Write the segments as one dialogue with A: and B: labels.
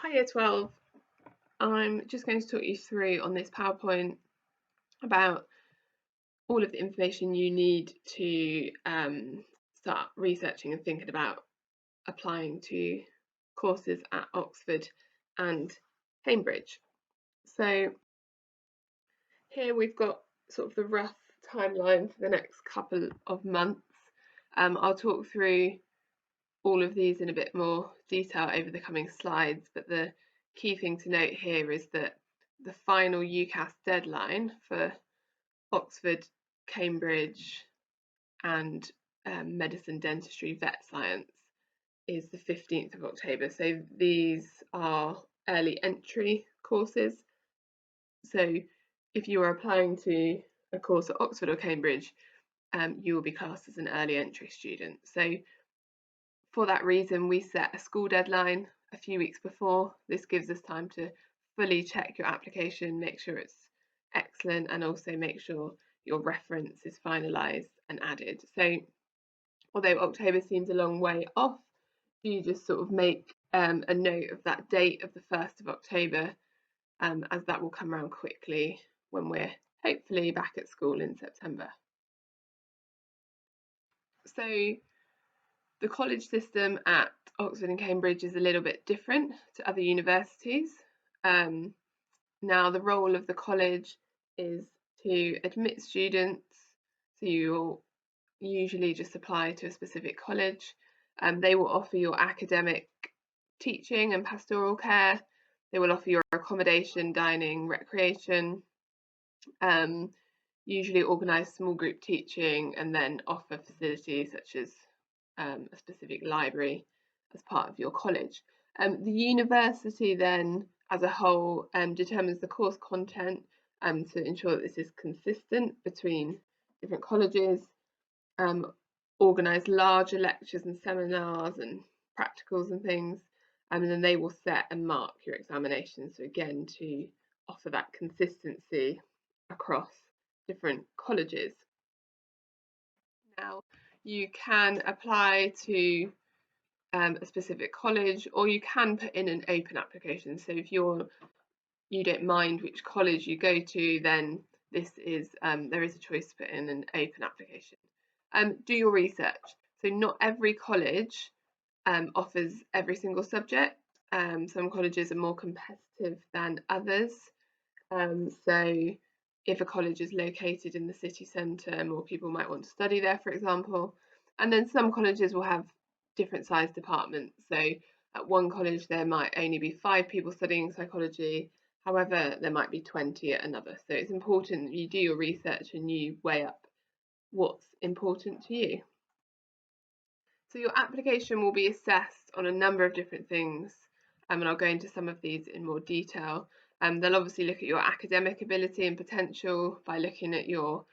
A: Hi Year 12, I'm just going to talk you through on this PowerPoint about all of the information you need to start researching and thinking about applying to courses at Oxford and Cambridge. So here we've got sort of the rough timeline for the next couple of months. I'll talk through all of these in a bit more detail over the coming slides, but the key thing to note here is that the final UCAS deadline for Oxford, Cambridge and medicine, dentistry, vet science is the 15th of October. So these are early entry courses. So if you are applying to a course at Oxford or Cambridge, you will be classed as an early entry student. So for that reason, we set a school deadline a few weeks before. This gives us time to fully check your application, make sure it's excellent, and also make sure your reference is finalised and added. So although October seems a long way off, you just sort of make a note of that date of the 1st of October, as that will come around quickly when we're hopefully back at school in September. So the college system at Oxford and Cambridge is a little bit different to other universities. Now, the role of the college is to admit students, so you'll usually just apply to a specific college. They will offer your academic teaching and pastoral care. They will offer your accommodation, dining, recreation, usually organise small group teaching, and then offer facilities such as a specific library as part of your college. The university then, as a whole, determines the course content to ensure that this is consistent between different colleges, organise larger lectures and seminars and practicals and things, and then they will set and mark your examinations. So again, to offer that consistency across different colleges. Now, you can apply to a specific college, or you can put in an open application. So if you don't mind which college you go to, then this is there is a choice to put in an open application. Do your research. So not every college offers every single subject. Some colleges are more competitive than others. So if a college is located in the city centre, more people might want to study there, for example. And then some colleges will have different sized departments. So at one college there might only be 5 people studying psychology, however there might be 20 at another. So it's important that you do your research and you weigh up what's important to you. So your application will be assessed on a number of different things, and I'll go into some of these in more detail. They'll obviously look at your academic ability and potential by looking at your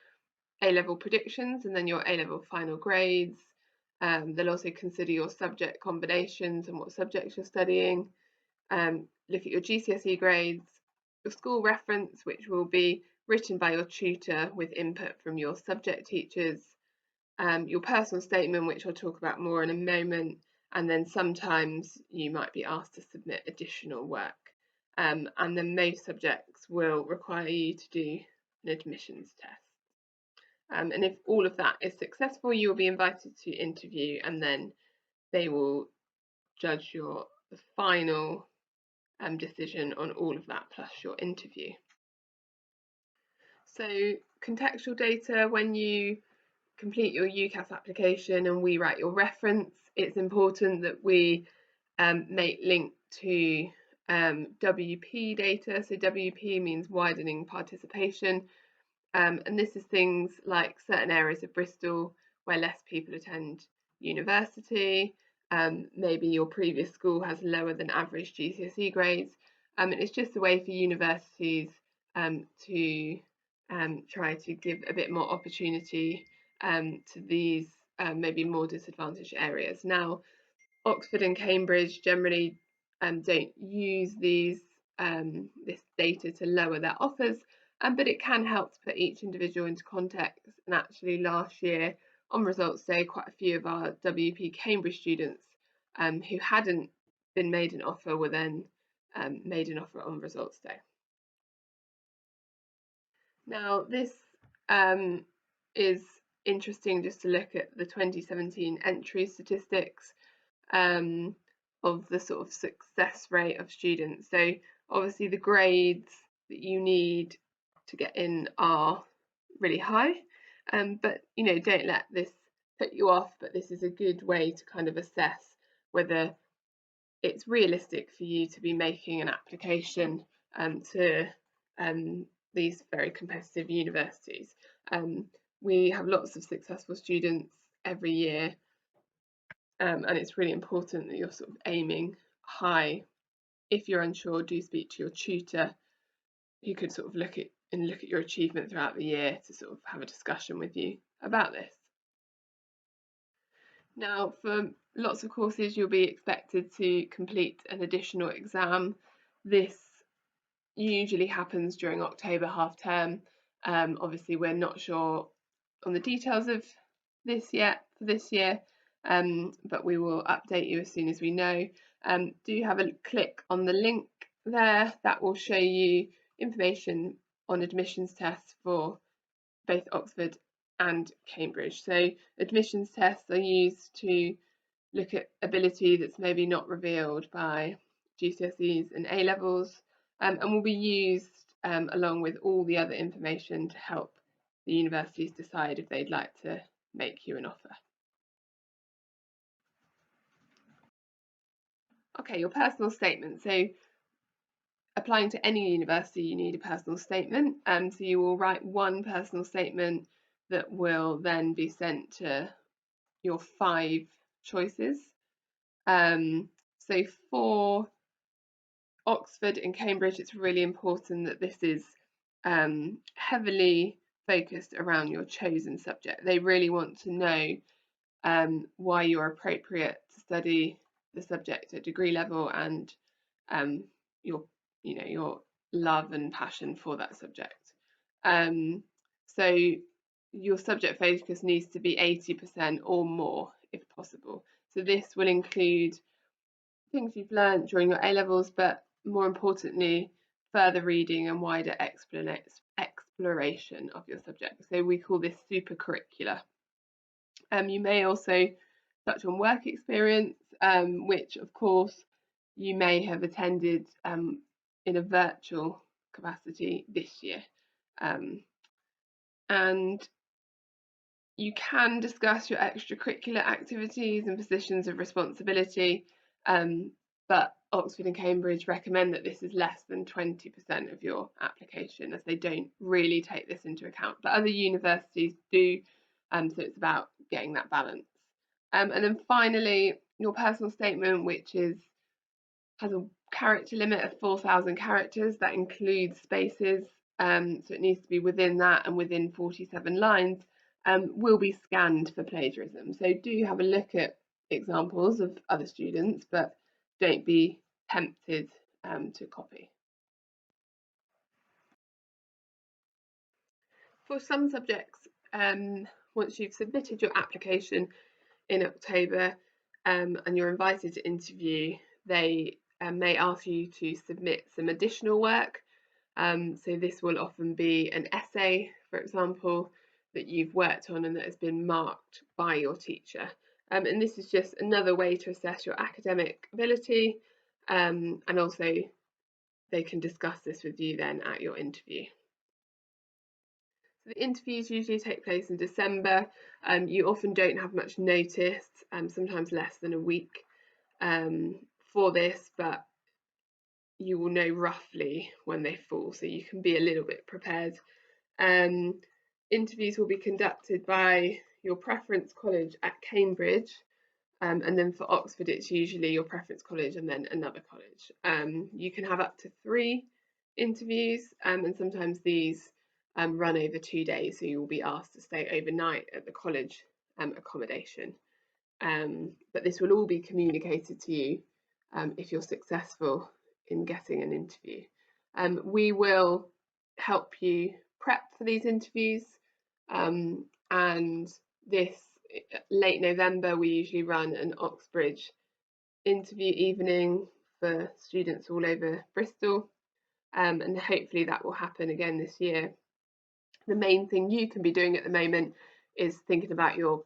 A: A-level predictions and then your A-level final grades. They'll also consider your subject combinations and what subjects you're studying. Look at your GCSE grades, your school reference, which will be written by your tutor with input from your subject teachers, your personal statement, which I'll talk about more in a moment, and then sometimes you might be asked to submit additional work. And then most subjects will require you to do an admissions test. And if all of that is successful, you will be invited to interview, and then they will judge the final decision on all of that plus your interview. So contextual data, when you complete your UCAS application and we write your reference, it's important that we make link to WP data. So WP means widening participation, and this is things like certain areas of Bristol where less people attend university, maybe your previous school has lower than average GCSE grades, and it's just a way for universities to try to give a bit more opportunity to these maybe more disadvantaged areas. Now, Oxford and Cambridge generally don't use this data to lower their offers, but it can help to put each individual into context. And actually last year on results day, quite a few of our WP Cambridge students who hadn't been made an offer were then made an offer on results day. Now this is interesting just to look at the 2017 entry statistics of the sort of success rate of students. So obviously the grades that you need to get in are really high, but don't let this put you off, but this is a good way to kind of assess whether it's realistic for you to be making an application to these very competitive universities. We have lots of successful students every year, and it's really important that you're sort of aiming high. If you're unsure, do speak to your tutor, who could sort of look at your achievement throughout the year to sort of have a discussion with you about this. Now, for lots of courses, you'll be expected to complete an additional exam. This usually happens during October half term. Obviously, we're not sure on the details of this yet for this year, but we will update you as soon as we know. Do have a click on the link there. That will show you information on admissions tests for both Oxford and Cambridge. So admissions tests are used to look at ability that's maybe not revealed by GCSEs and A-levels, and will be used along with all the other information to help the universities decide if they'd like to make you an offer. Okay, your personal statement. So applying to any university, you need a personal statement. So you will write one personal statement that will then be sent to your 5 choices. So for Oxford and Cambridge, it's really important that this is heavily focused around your chosen subject. They really want to know why you're appropriate to study the subject at degree level, and your love and passion for that subject. So your subject focus needs to be 80% or more if possible. So this will include things you've learned during your A-levels, but more importantly, further reading and wider exploration of your subject. So we call this supercurricular. You may also touch on work experience, which of course you may have attended in a virtual capacity this year. And you can discuss your extracurricular activities and positions of responsibility, but Oxford and Cambridge recommend that this is less than 20% of your application, as they don't really take this into account. But other universities do, so it's about getting that balance. And then finally, your personal statement, which has a character limit of 4,000 characters. That includes spaces, so it needs to be within that and within 47 lines. Will be scanned for plagiarism. So do have a look at examples of other students, but don't be tempted to copy. For some subjects, once you've submitted your application in October and you're invited to interview, they may ask you to submit some additional work. So this will often be an essay, for example, that you've worked on and that has been marked by your teacher. And this is just another way to assess your academic ability, and also they can discuss this with you then at your interview. So the interviews usually take place in December. You often don't have much notice, sometimes less than a week for this, but you will know roughly when they fall, so you can be a little bit prepared. Interviews will be conducted by your preference college at Cambridge, and then for Oxford it's usually your preference college and then another college. You can have up to 3 interviews, and sometimes these run over 2 days, so you will be asked to stay overnight at the college accommodation. But this will all be communicated to you if you're successful in getting an interview. We will help you prep for these interviews, and this late November we usually run an Oxbridge interview evening for students all over Bristol, and hopefully that will happen again this year. The main thing you can be doing at the moment is thinking about your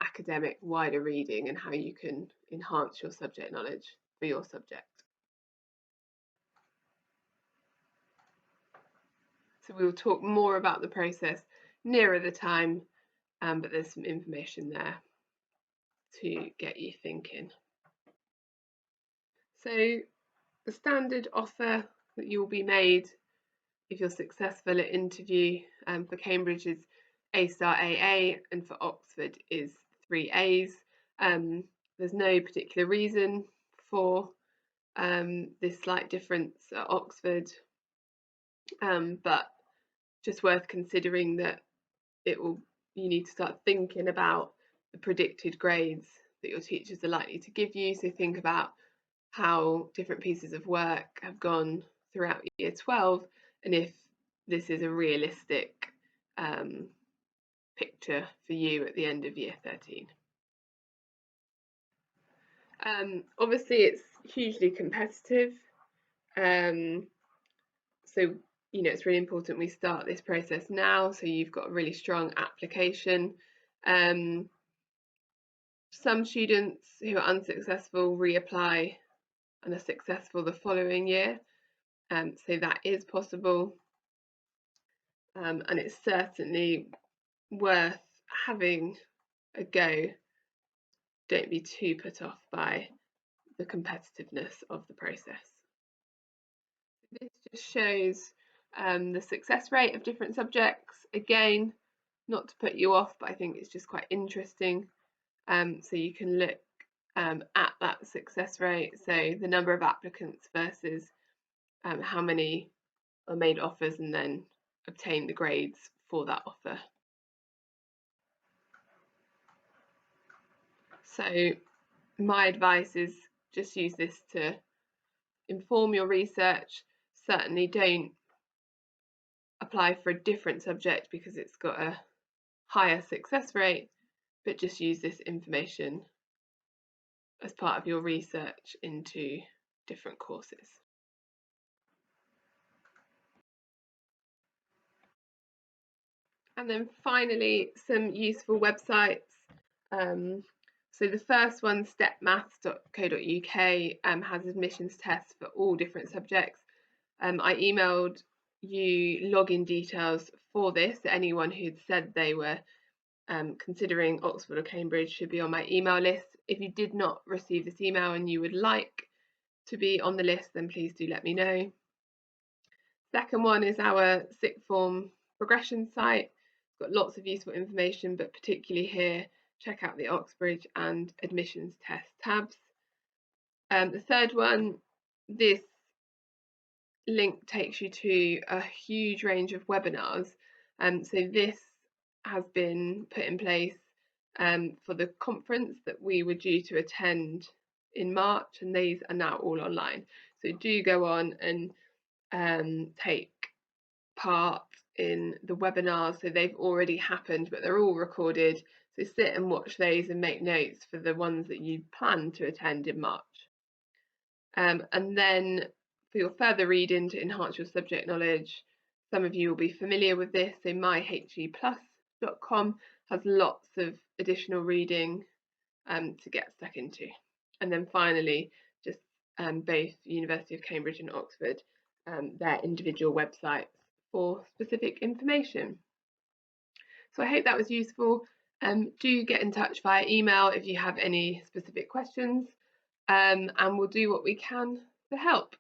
A: academic wider reading and how you can enhance your subject knowledge for your subject. So we will talk more about the process nearer the time, but there's some information there to get you thinking. So the standard offer that you will be made if you're successful at interview for Cambridge is A-star AA, and for Oxford is 3 A's. There's no particular reason for this slight difference at Oxford, but just worth considering that you need to start thinking about the predicted grades that your teachers are likely to give you. So think about how different pieces of work have gone throughout year 12 and if this is a realistic picture for you at the end of year 13. Obviously it's hugely competitive, so it's really important we start this process now so you've got a really strong application. Some students who are unsuccessful reapply and are successful the following year, so that is possible, and it's certainly worth having a go. Don't be too put off by the competitiveness of the process. This just shows the success rate of different subjects. Again, not to put you off, but I think it's just quite interesting. So you can look at that success rate, so the number of applicants versus how many are made offers and then obtain the grades for that offer. So my advice is just use this to inform your research. Certainly don't apply for a different subject because it's got a higher success rate, but just use this information as part of your research into different courses. And then finally, some useful websites. So the first one, stepmaths.co.uk, has admissions tests for all different subjects. I emailed you login details for this. Anyone who'd said they were considering Oxford or Cambridge should be on my email list. If you did not receive this email and you would like to be on the list, then please do let me know. Second one is our sixth form progression site. It's got lots of useful information, but particularly here, check out the Oxbridge and admissions test tabs. The third one, this link takes you to a huge range of webinars. So this has been put in place for the conference that we were due to attend in March, and these are now all online. So do go on and take part in the webinars. So they've already happened, but they're all recorded. So sit and watch those and make notes for the ones that you plan to attend in March. And then for your further reading to enhance your subject knowledge, some of you will be familiar with this. So myheplus.com has lots of additional reading to get stuck into. And then finally, just both University of Cambridge and Oxford, their individual websites for specific information. So I hope that was useful. Do get in touch via email if you have any specific questions, and we'll do what we can to help.